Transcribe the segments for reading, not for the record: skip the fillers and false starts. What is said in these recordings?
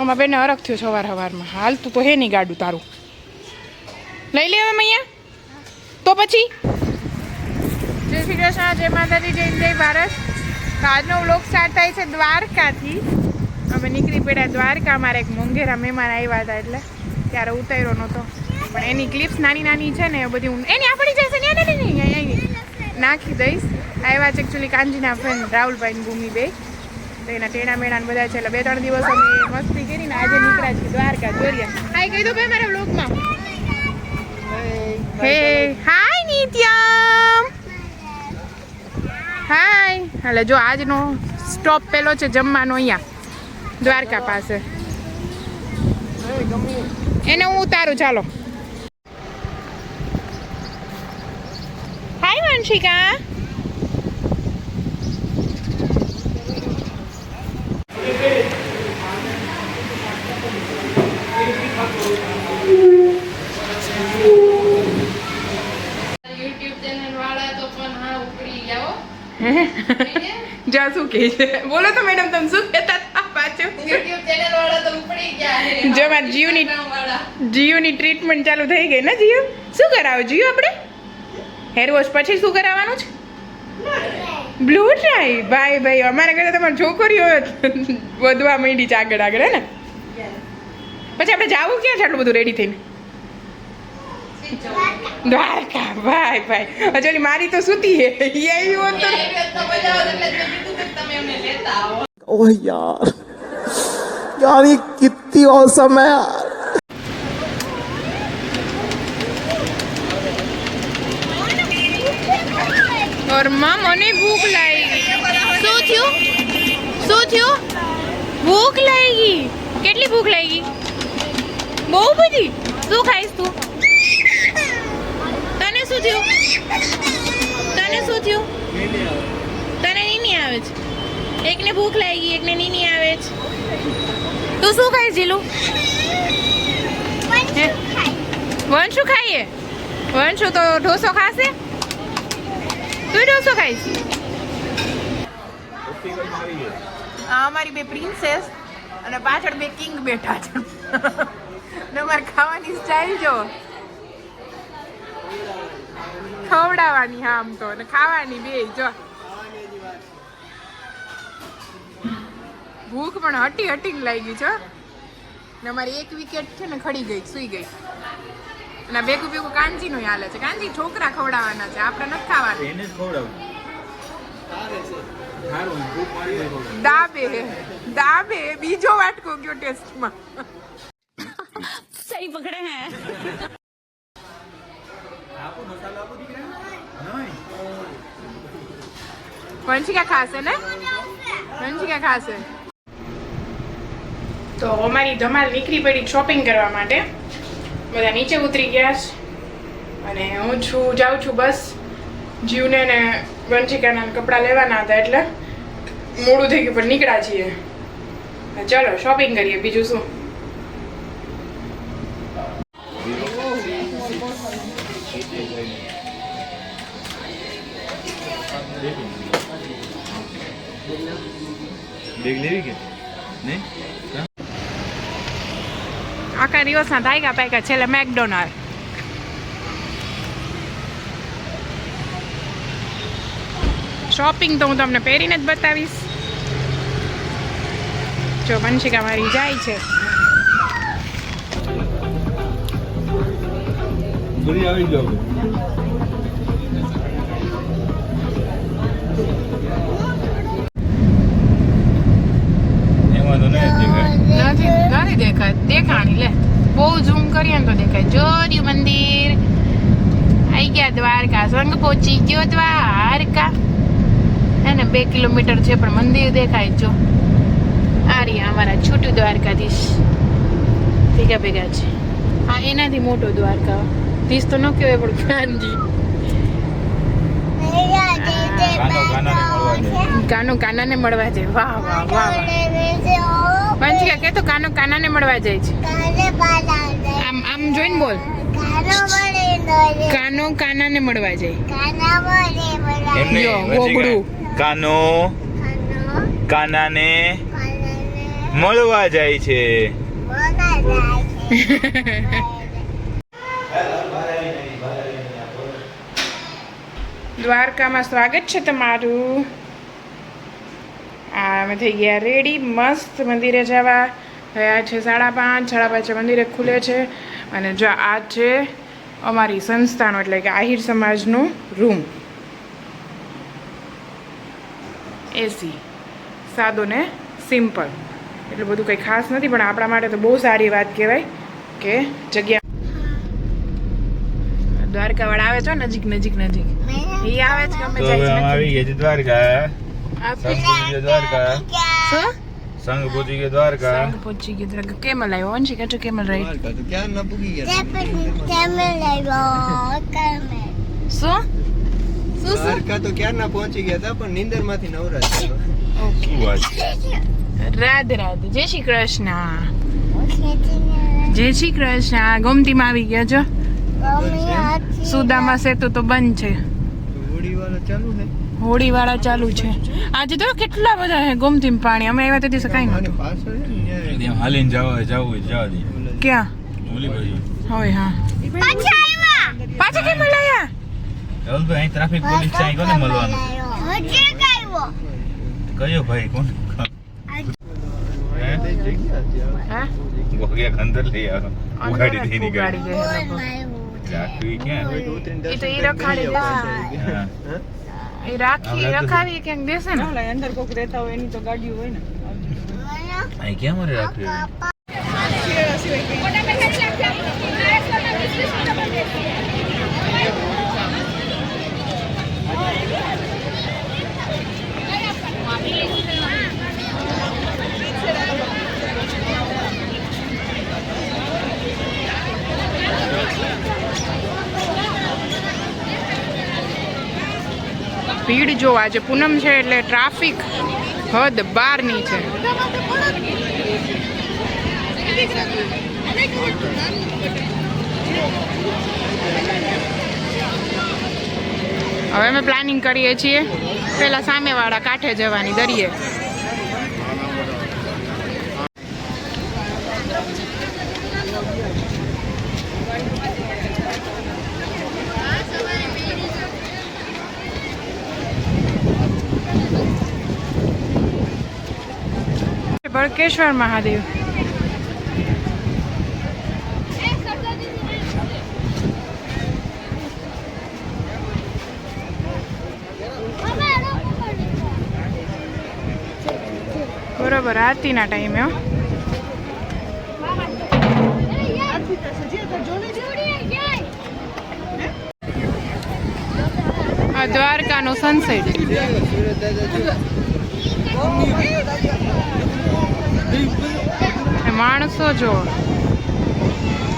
અમારા બેને અરગ થયો સવારમાં. હાલ તું તો હે નહીં ગાડું તારું લઈ લે હવે મૈયા તો પછી. જય શ્રી કૃષ્ણ, જય માતાજી, જય જય ભારત. આજનો વ્લોગ સ્ટાર્ટ થાય છે દ્વારકાથી. અમે નીકળી પડ્યા દ્વારકા. અમારે એક મોંઘેરા મહેમાન આવ્યા હતા એટલે ત્યારે ઉતાર્યો નહોતો, પણ એની ક્લિપ્સ નાની નાની છે ને એ બધી હું એની આપણી જશે ને નહીં નાખી દઈશ. આવ્યા છે એકચ્યુઅલી કાંજીના ફ્રેન્ડ રાહુલભાઈ ભૂમિ તો એના ટેણા મેણા બધા છે એટલે 2-3 દિવસ અમે મસ્તી કરીને આજે નીકળ્યા છીએ દ્વારકા. જોરિયા હાય કહી દો ભાઈ મારા વ્લોગમાં. હે હાય નિત્યમ, હાય. એટલે જો આજનો સ્ટોપ પેલો છે જમવાનો અહીંયા દ્વારકા પાસે. એને હું ઉતારું. ચાલો હાય વંશિકા. જા શું કહે છે બોલો તો મેડમ, તમે શું કહેતા હતા પાછું? યુટ્યુબ ચેનલ વાળા તો ઉપડી ગયા. જો માર જીયુની ટ્રીટમેન્ટ ચાલુ થઈ ગઈ ને. જીયુ શું કરાવો? જીયુ આપણે હેર વોશ પછી શું કરાવવાનું છે? Blue dry. ભાઈ ભાઈ અમારા ઘરે તમારી છોકરીઓ વધવા માંડી છે આગળ આગળ હે ને. પછી આપણે જાવું ક્યાં છે આટલું બધું રેડી થઈને? દ્વારકા. ભાઈ ભાઈ અચોલી મારી તો સુતી હે એ આવી હોત તો. ओह यार यार ये कितनी औसम है यार. और माँ મને ભૂખ લાગી. શું થયું? શું થયું? ભૂખ લાગી. કેટલી ભૂખ લાગી? બહુ બધી. શું ખાઈશ તું? તને શું થયું? તને શું થયું? તને નીની આવે છે. એકને ભૂખ લાગી, એકને નીની આવે છે. તું શું ખાઈશ જીલું? વંશુ ખાઈએ. વંશુ તો ઢોસો ખાશે. તું ઢોસો ખાઈશ. અમારી બે પ્રિન્સેસ અને પાછળ બે કિંગ બેઠા છે. તમારે ખાવાની સ્ટાઈલ જો. ખવડાવવાની હા આમ તો, અને ખાવાની બે જો. ભૂખ પણ હટી હટીને લાગી છે. ને અમારી એક વિકેટ છે ને ખડી ગઈ, સુઈ ગઈ. અને ભેગું ભેગું કાંજીનું હાલે છે. કાંજી છોકરા ખવડાવવાના છે, આપણે નથી ખાવાના. દાબે બીજો વાટકો ગયો ટેસ્ટમાં. સહી પકડે હે. વંશિકા ખાશે ને? વંશિકા ખાશે. તો અમારી ધમાલ નીકળી પડી શોપિંગ કરવા માટે. બધા નીચે ઉતરી ગયા છે અને હું જાઉં છું બસ. જીવને ને વંશિકાના કપડાં લેવાના હતા એટલે મોડું થઈ ગયું પણ નીકળ્યા છીએ. ચલો શોપિંગ કરીએ. બીજું શું. આખા દિવસના થાયકા પાયકા છેલ્લે મેકડોનાલ્ડ. શોપિંગ તો હું તમને પહેરીને જ બતાવીશ. જો વંશિકા મારી જાય છે. નથી દેખાય. દેખાણી લે બહુ ઝૂમ કરીએ ને તો દેખાય. જોર્યું મંદિર. આવી ગયા દ્વારકા. સંગ પહોંચી ગયો દ્વારકા. હે ને 2 કિલોમીટર છે પણ મંદિર દેખાય. જો આ રહ્યા અમારા છોટું દ્વારકાધીશ ભેગા ભેગા છે. હા એનાથી મોટો દ્વારકા. ધીસ તો ન કહેવાય પણ કાનજી. કાનો કાનાને મળવા જાય. વાહ વાહ વાહ. વંશિકા કે તો કાનો કાનાને મળવા જાય છે. આમ આમ જોઈને બોલ. કાનો કાનાને મળવા જાય. કાનો કાનાને મળવા જાય છે. દ્વારકામાં સ્વાગત છે તમારું. અમે થઈ ગયા રેડી, મસ્ત મંદિરે જવા. થયા છે 5:30. 5:30 મંદિરે ખુલે છે. અને જો આ છે અમારી સંસ્થાનો એટલે કે આહિર સમાજનું રૂમ. એસી સાદો ને સિમ્પલ, એટલું બધું કંઈ ખાસ નથી, પણ આપણા માટે તો બહુ સારી વાત કહેવાય કે જગ્યા. દ્વારકા વાળા આવે છે નજીક નજીક નજીક. એ આવે છે અમે તો જાય હવે છે અમે આવી ગયા છે દ્વારકા. સંઘ પહોંચી ગયા દ્વારકા. શું સંઘ પહોંચી ગયા દ્વારકા. સંઘ પહોંચી ગયો દ્વારકા. કેમલ આવ્યો વંશી કે કેમલ રાઈડ તો ક્યાં ના પૂગી ગયા શું દ્વારકા તો ક્યાં ના પહોંચી ગયા હતા, પણ નીંદર માંથી નવરા થયા. ઓકે. શું વાત છે? રાધે રાધે. જય શ્રી કૃષ્ણ. જય શ્રી કૃષ્ણ. ગોમતીમાં આવી ગયા છો. સુદામા સેતુ તો બંધ છે. હોળી વાળા ચાલુ ને હોળી વાળા ચાલુ છે. આજે તો કેટલા બધા છે ગોમતીમાં પાણી. અમે આવ્યા તે દિવસે કાંઈ અને નહોતું. પાછળ છે ને ત્યાં હાલીને જવા જવા દે. ક્યાં ઓલી બાજુ. હોય? હા, પાછા કેમ મળ્યા? રાહુલભાઈ અહીં ટ્રાફિક પોલીસ છે, અહીં કોને મળવાનું? કયો ભાઈ કોણ? તે જગ્યા છે. હા, ગોગિયા ખંદર લઈ આવો. ઉગાડી દે ઉગાડી ની દે એ લોકો. રાખવી ક્યાં? એ તો ઈ રખાડી દે. હા. એ રાખી રખાવી ક્યાંક દેશે ને. અંદર કોક રહેતા હોય એની તો ગાડીઓ હોય ને. અહીં ક્યાં મારે રાખવી? ભીડ જો આજે પૂનમ છે એટલે ટ્રાફિક હદ બહારની છે. હવે અમે પ્લાનિંગ કરીએ છીએ પેલા સામેવાળા કાંઠે જવાની, દરિયે. બળકેશ્વર મહાદેવ. બરોબર આરતીના ટાઈમે હો. આ દ્વારકાનો સનસેટ. માણસો જો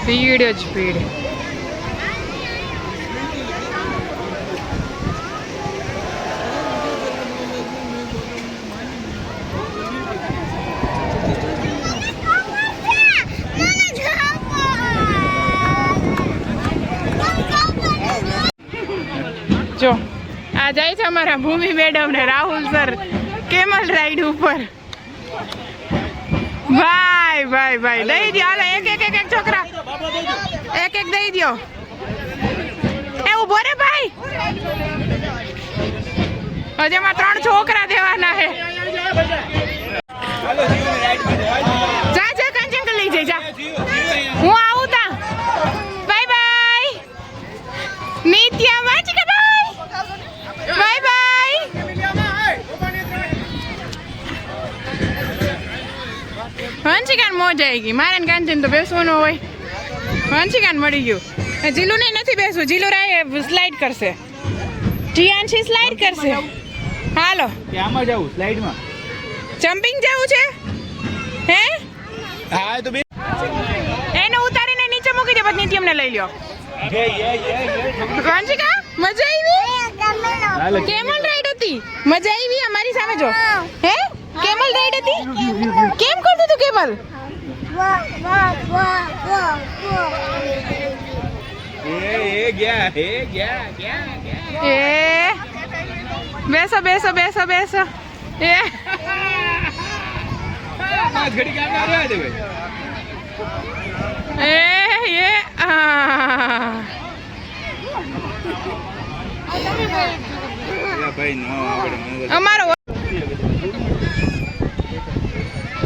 ભીડ જ ભીડ. જો આ જાય છે અમારા ભૂમિ મેડમ ને રાહુલ સર કેમલ રાઈડ ઉપર. ભાઈ ભાઈ ભાઈ દઈ દો, હાલો એક એક એક એક છોકરા એક એક દઈ દો. એ ઉભો રે ભાઈ, હજી એમાં 3 છોકરા દેવાના હે. જા જા કાંચન લઈ જઈ જા, હું આવું તા. બાય બાય નિત્યા વાંચ કે બાય બાય બાય. હંસિકાન મોજ આવી ગઈ. મારે ને કાંચન તો બેસવાનું હોય. હંસિકાન મળી ગયું. જીલું નહીં નથી બેસવું. જીલું રાય સ્લાઇડ કરશે. જીયાંશી સ્લાઇડ કરશે. હાલો આમાં જાવું સ્લાઇડમાં. જમ્પિંગ જવું છે હે? હા તો બે એને ઉતારીને નીચે મૂકી દે, પછી નિત્યમને લઈ લ્યો. હંસિકા મજા આવી? કેમલ રાઈડ હતી? મજા આવી? અમારી સામે જો. હે કેમલ રાઈડ હતી? કેમ કરતું તું કેમલ? એ બેસો બેસો બેસો બેસો. એ અમારો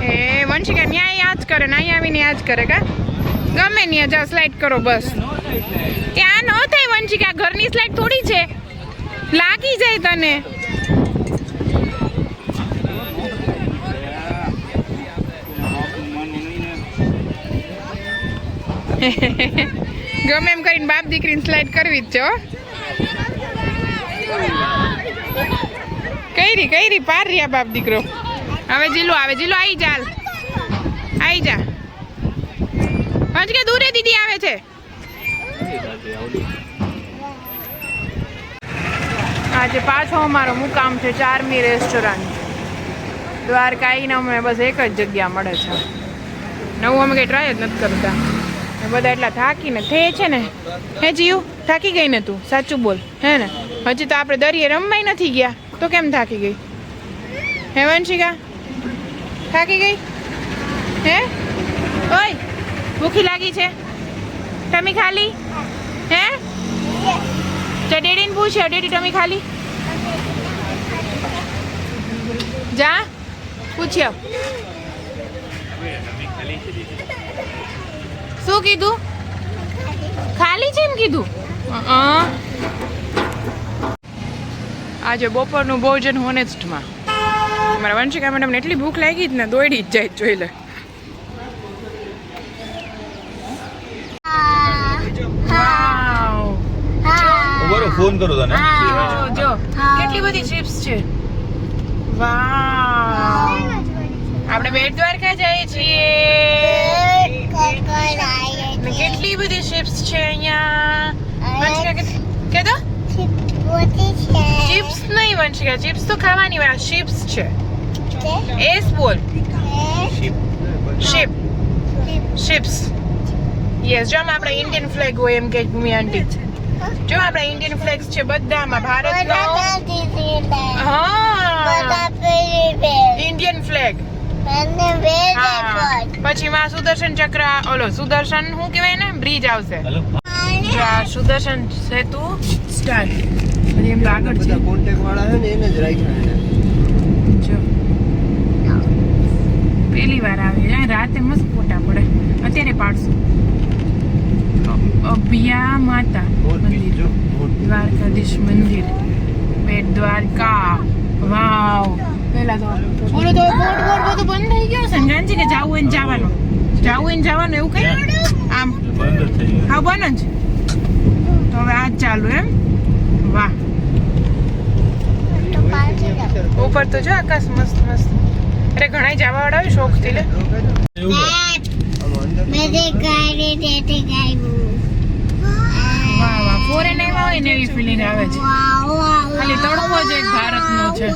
એ વંશિકા ન્યાય યાદ કરે ને અહીંયા આવીને યાદ કરે કા ગમે ને જા સ્લાઇડ કરો બસ ત્યાં ન થાય વંશિકા ઘરની સ્લાઇડ થોડી છે લાગી જાય તને ગમે એમ કરીને બાપ દીકરીને સ્લાઇડ કરવી જ છે હો કઈ રી પાર રહ્યા બાપ દીકરો હવે જીલો આવે જીલો આવી ચાલ આવી જા હજ કે દૂરે દીદી આવે છે આજે પાછો અમારો મુકામ છે ચારમી રેસ્ટોરન્ટ દ્વારકા આવીને અમે બસ એક જ જગ્યા મળે છે નવું અમે કંઈ ટ્રાય જ નથી કરતા બધા એટલા થાકીને થે છે ને હે જીવ થાકી ગઈ ને તું સાચું બોલ હે ને હજી તો આપણે દરિયે રમવાય નથી ગયા તો કેમ થાકી ગઈ હે વંશિકા થાકી ગઈ હે ઓય ભૂખી લાગી છે ટમી ખાલી હે તો ડેડીને પૂછ્યો ડેડી ટમી ખાલી જા પૂછ્યો શું કીધું ખાલી છે એમ કીધું આજે બપોરનું ભોજન હોનેસ્ટમાં મારા વંશિકા મેડમને એટલી ભૂખ લાગી જ ને દોડી જ જાય જોઈ લે ફોન કરો તને જો કેટલી બધી ચિપ્સ છે વાવ આપણે બેટ દ્વારકા જઈએ છીએ કેટલી બધી ચિપ્સ છે અહીંયા વંશિકા કે તો ચિપ્સ નહીં વંશિકા ચિપ્સ તો ખાવાની હોય ચિપ્સ છે એસ બોલ શિપ શિપ્સ યસ જો આપણે ઇન્ડિયન ફ્લેગ હોય એમ કે ભૂમિ આંટી જો આપણા ઇન્ડિયન ફ્લેગ્સ છે બધામાં ભારતનો હા ઇન્ડિયન ફ્લેગ પછી માં સુદર્શન ચક્ર ઓલો સુદર્શન શું કહેવાય ને બ્રિજ આવશે સુદર્શન સેતુ સ્ટાર્ટ એમ તો આગળ છે કોન્ટેક્ટ વાળા છે ને એને જ રાખ્યા જો પહેલી વાર આવી જાય રાતે મસ્ત ફોટા પડે અત્યારે પાડશું અભિયા માતા મંદિર દ્વારકાધીશ મંદિર બેટ દ્વારકા વાવ પેલા તો બોલો તો બોર્ડ બધું બંધ થઈ ગયો છે ગાંજી કે જાવું હોય ને જવાનું એવું કઈ આમ હા બંધ જ તો હવે આજ ચાલુ એમ વાહ ઉપર તો જો આકાશ મસ્ત મસ્ત અરે ઘણા જવા વાળા શોખથી લે વાહ ફોરેન આવ્યા હોય ને એવી ફિલિંગ આવે છે ખાલી તડકો જ એક ભારતનો છે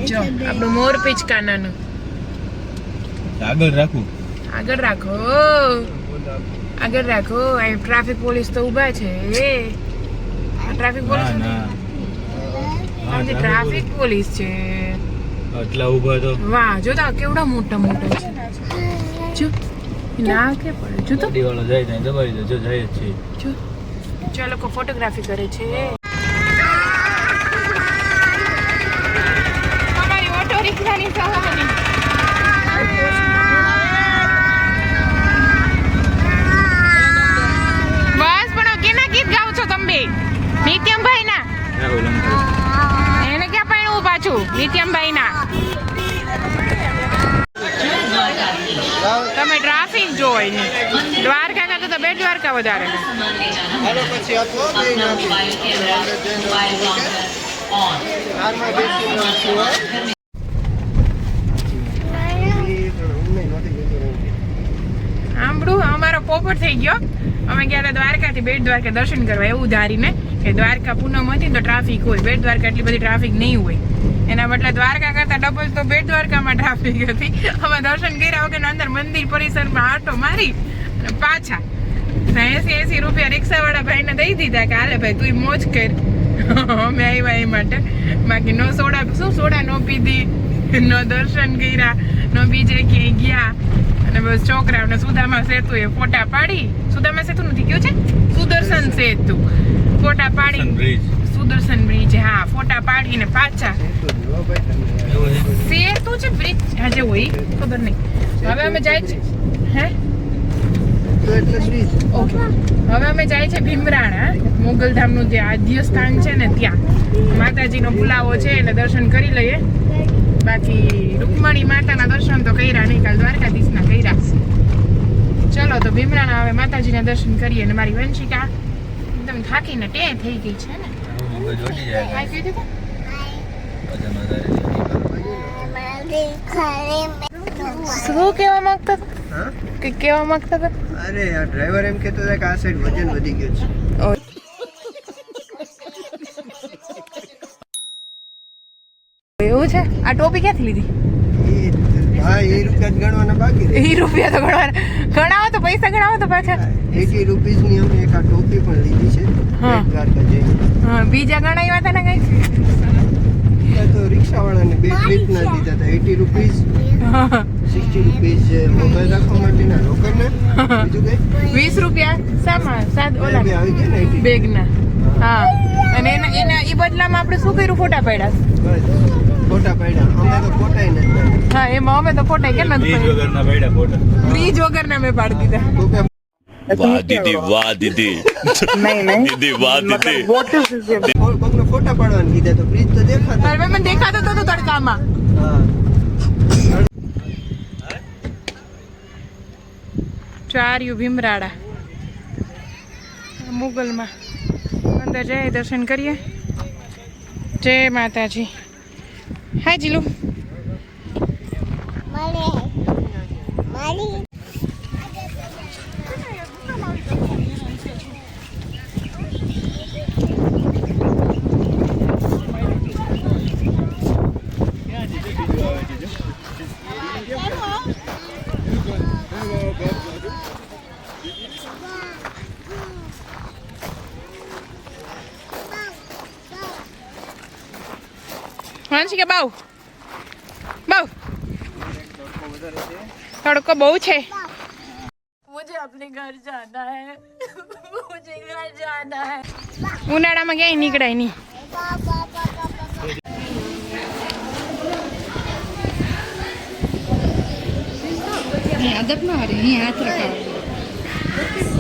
જો આપણું મોર પિચકાનાનું આગળ રાખો અહીં ટ્રાફિક પોલીસ તો ઊભા છે ટ્રાફિક પોલીસ ટ્રાફિક પોલીસ છે આટલા ઊભા તો વાહ જો તો કેવડા મોટા મોટા છે જો ના કે પડે જો તો દિવાળો જાય ત્યાં દબાવી દે જો જાય જ છે જો લોકો ફોટોગ્રાફી કરે છે અમારી ઓટો રિક્ષાની સહાની બસ પણ કેના ગીત ગાવ છો તમે નિત્યમભાઈ ના એને ક્યાં પાણું પાછું નિત્યમભાઈ ના તમે ટ્રાફિક જોઈ ને દ્વારકા કરતા તો બેટ દ્વારકા વધારે સાંભળું અમારો પોપટ થઈ ગયો અમે ગયા દ્વારકાથી બેટ દ્વારકા દર્શન કરવા એવું ધારીને કે દ્વારકા પૂનમ હતી તો ટ્રાફિક હોય બેટ દ્વારકા એટલી બધી ટ્રાફિક નહીં હોય એના બદલે દ્વારકા કરતા ડબલ તો બેટ દ્વારકામાં ટ્રાફિક હતી અમે દર્શન કર્યા વગર અંદર મંદિર પરિસરમાં આટો મારી અને પાછા 80 રૂપિયા રિક્ષાવાળા ભાઈને દઈ દીધા કે હાલે ભાઈ તું મોજ કર અમે આવ્યા એ માટે બાકી નો સોડા શું સોડા નો પીધી નો દર્શન કર્યા નો બીજે ક્યાંય ગયા અને બસ છોકરાઓને સુદામા સેતુ એ ફોટા પાડી સુદામા સેતુ નથી કયું છે સુદર્શન સેતુ ફોટા પાડી સુદર્શન બ્રિજ હા ફોટા પાડીને પાછા સેતુ છે બ્રિજ આજે હોય ખબર નહીં હવે અમે જાય છે હે ઓકે હવે અમે જાય છે ભીમરાણા મોગલધામનું જે આદ્ય સ્થાન છે ને ત્યાં માતાજીનો બોલાવો છે એટલે દર્શન કરી લઈએ બાકી રૂકમણી માતાના દર્શન તો કર્યા નહીં કાલ દ્વારકાધીશના કર્યા ચલો તો ભીમરાણા હવે માતાજીના દર્શન કરીએ અને મારી વંશિકા એકદમ થાકીને ટે થઈ ગઈ છે ને કાંઈ કીધું તું? શું કહેવા માંગતા હતા કે કહેવા માંગતા હતા અરે આ ડ્રાઈવર એમ કહેતો હતો કે આ સાઈડ વજન વધી ગયું છે એવું છે આ ટોપી ક્યાંથી લીધી હા એ રૂપિયા જ ગણવાના બાકી રહે એ રૂપિયા તો ગણાવો તો પૈસા ગણાવો તો પાછા 80 રૂપીસની અમે એક આ ટોપી પણ લીધી છે હા. દ્વારકા જઈને હા બીજા ગણાવ્યા હતા ને કઈ ત્યાં તો રિક્ષાવાળાને બે ક્લિપના દીધા હતા 80 રૂપીસ 60 રૂપીસ મોબાઈલ રાખવા માટેના લોકરના બીજું કઈ 20 રૂપિયા સામા સાદ ઓલા બે આવી ગયા ને 80 બેગના હા અને એના એ બદલામાં આપણે શું કર્યું ફોટા પાડ્યા બસ. ફોટા પાડ્યા અમે તો ફોટા નથી પાડ્યા હા એમાં અમે તો ફોટા કેમ નથી બ્રિજ વગરના પડ્યા ફોટા બ્રિજ વગરના મેં પાડી દીધા તો કે वाह दीदी वाह दीदी दीदी वाह दीदी કોકનો ફોટા પાડવાના કીધા તો બ્રિજ તો દેખાતો હવે મને દેખાતો તો તડકામાં હા ચાર્યું ભીમરાડા મુગલમાં અંદર જઈએ દર્શન કરીએ જય માતાજી હાય જીલુ વાંચી કે બાવ બાવ તડકો બહુ છે મુझे अपने घर जाना है मुझे घर जाना है ઉનાળામાં ક્યાંય નીકળાય નહીં આદત ના હારી હાથ રખાવ